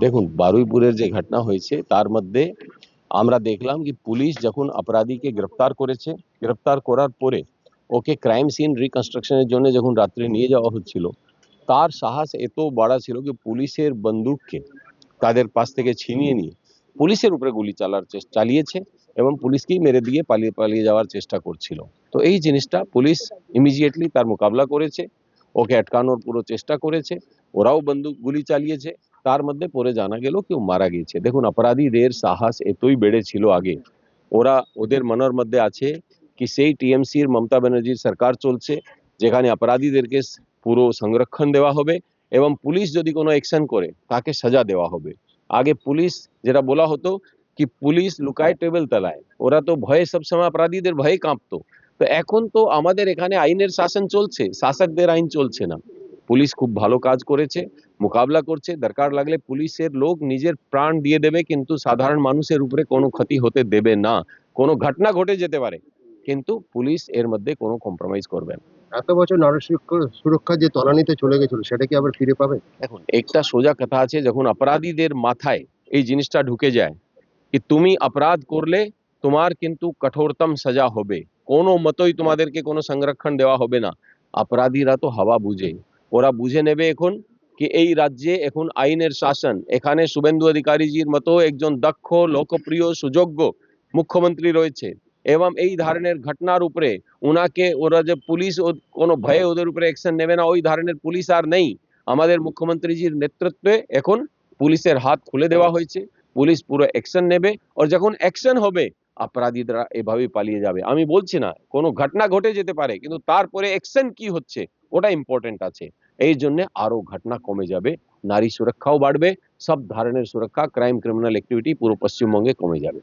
দেখুন, বারুইপুরের যে ঘটনা হয়েছে তার মধ্যে আমরা দেখলাম কি পুলিশ যখন অপরাধীকে গ্রেফতার করেছে, গ্রেফতার করার পরে ওকে ক্রাইম সিন রিকনস্ট্রাকশনের জন্য যখন রাত্রে নিয়ে যাওয়া হচ্ছিল, তার সাহস এত বড় ছিল কি পুলিশের বন্দুককে তাদের পাশ থেকে ছিনিয়ে নিয়ে পুলিশের উপরে গুলি চালিয়েছে এবং পুলিশকেই মেরে দিয়ে পালিয়ে পালিয়ে যাওয়ার চেষ্টা করছিল। তো এই জিনিসটা পুলিশ ইমিডিয়েটলি তার মোকাবিলা করেছে, ওকে আটকানোর পুরো চেষ্টা করেছে, ওরাও বন্দুক গুলি চালিয়েছে। তার মধ্যে পরে জানা গেল কেউ মারা গিয়েছে। দেখুন, অপরাধীদের সাহস এতই বেড়েছিল আগে, ওরা ওদের মনের মধ্যে আছে কি সেই টিএমসির মমতা ব্যানার্জির সরকার চলছে যেখানে অপরাধীদেরকে পুরো সংরক্ষণ দেওয়া হবে এবং পুলিশ যদি কোনো অ্যাকশন করে তাকে সাজা দেওয়া হবে। আগে পুলিশ যেটা বলা হতো কি পুলিশ লুকায় টেবিল তলায়, ওরা তো ভয়ে সবসময় অপরাধীদের ভয়ে কাঁপতো। তো এখন তো আমাদের এখানে আইনের শাসন চলছে, শাসকদের আইন চলছে না। পুলিশ খুব ভালো কাজ করেছে, মোকাবিলা করছে, দরকার লাগলে পুলিশের লোক নিজের প্রাণ দিয়ে দেবে কিন্তু সাধারণ মানুষের উপরে কোনো ক্ষতি হতে দেবে না। কোনো ঘটনা ঘটে যেতে পারে কিন্তু পুলিশ এর মধ্যে কোনো কম্প্রোমাইজ করবে না। এত বছর নারী সুরক্ষা যে তলানিতে চলে গেছিল সেটা কি আবার ফিরে পাবে? এখন একটা সোজা কথা আছে, যখন অপরাধীদের মাথায় এই জিনিসটা ঢুকে যায় কি তুমি অপরাধ করলে তোমার কিন্তু কঠোরতম সাজা হবে, কোনো মতই তোমাদেরকে কোনো সংরক্ষণ দেওয়া হবে না। অপরাধীরা তো হাওয়া বুঝে, ওরা বুঝে নেবে এখন কি এই রাজ্যে এখন আইনের শাসন, এখানে শুভেন্দু অধিকারীজির মতো একজন দক্ষ লোকপ্রিয় সুযোগ্য মুখ্যমন্ত্রী রয়েছে এবং এই ধরনের ঘটনার উপরে ওনাকে ওরা যে পুলিশ কোনো ভয়ে ওদের উপরে অ্যাকশন নেবে না, ওই ধরনের পুলিশ আর নেই। আমাদের মুখ্যমন্ত্রীজির নেতৃত্বে এখন পুলিশের হাত খুলে দেওয়া হয়েছে, পুলিশ পুরো অ্যাকশন নেবে, আর যখন অ্যাকশন হবে অপরাধীরা এভাবেই পালিয়ে যাবে। আমি বলছি না কোনো ঘটনা ঘটে যেতে পারে কিন্তু তারপরে অ্যাকশন কি হচ্ছে ওটা ইম্পর্টেন্ট আছে। এই জন্য আরো ঘটনা কমে যাবে, নারী সুরক্ষাও বাড়বে, সব ধরনের সুরক্ষা ক্রাইম ক্রিমিনাল অ্যাক্টিভিটি পুরো পশ্চিমবঙ্গে কমে যাবে।